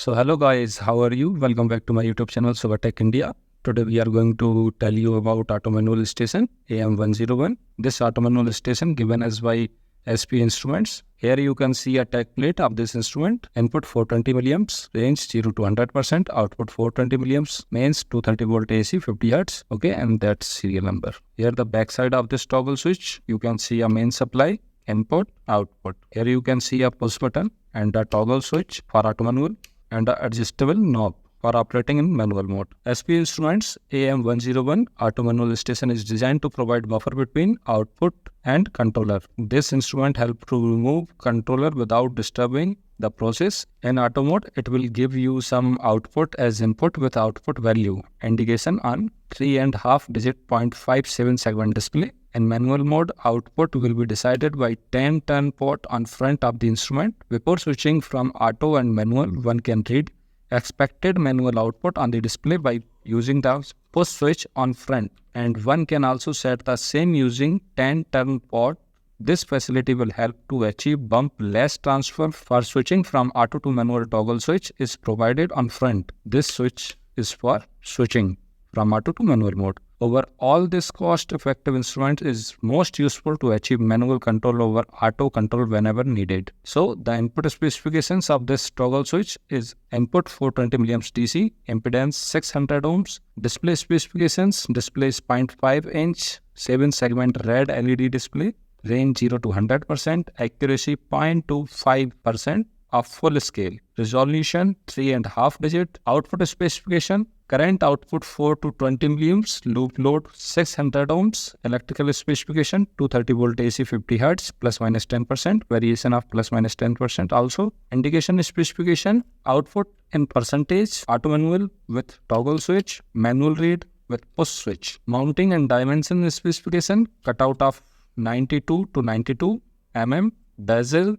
So hello guys, how are you? Welcome back to my YouTube channel Subatech India. Today we are going to tell you about auto manual station AM101. This auto manual station given as by SP Instruments. Here you can see a tech plate of this instrument. Input 420 milliamps, range 0 to 100%, output 420 milliamps, mains 230 volt AC 50 Hz. Okay, and that's serial number. Here the back side of this toggle switch, you can see a main supply, input, output. Here you can see a push button and a toggle switch for auto manual and the adjustable knob for operating in manual mode. SP Instruments AM101 auto manual station is designed to provide buffer between output and controller. This instrument helps to remove controller without disturbing the process. In auto mode, it will give you some output as input with output value indication on 3.5 digit 0.57 segment display. In manual mode, output will be decided by 10 turn port on front of the instrument. Before switching from auto and manual, one can read expected manual output on the display by using the push switch on front, and one can also set the same using 10 turn port. This facility will help to achieve bump less transfer. For switching from auto to manual, toggle switch is provided on front. This switch is for switching from auto to manual mode. Overall, this cost-effective instrument is most useful to achieve manual control over auto control whenever needed. So, the input specifications of this toggle switch is input 420 milliamps DC, impedance 600 ohms, display specifications, display is 0.5 inch, 7 segment red LED display, range 0 to 100%, accuracy 0.25% of full scale, resolution 3.5 digit, output specification, current output 4 to 20 milliamps, loop load 600 ohms, electrical specification 230 volt AC 50 Hz plus minus 10%, variation of plus minus 10% also, indication specification, output in percentage, auto manual with toggle switch, manual read with push switch, mounting and dimension specification, cutout of 92 to 92 mm, bezel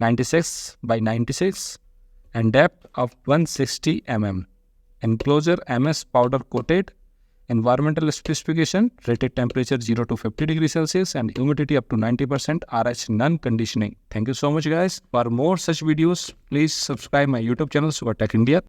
96 by 96 and depth of 160 mm. Enclosure MS powder coated. Environmental specification, rated temperature 0 to 50 degrees Celsius and humidity up to 90%, RH non conditioning. Thank you so much guys. For more such videos, please subscribe my YouTube channel Subatech India.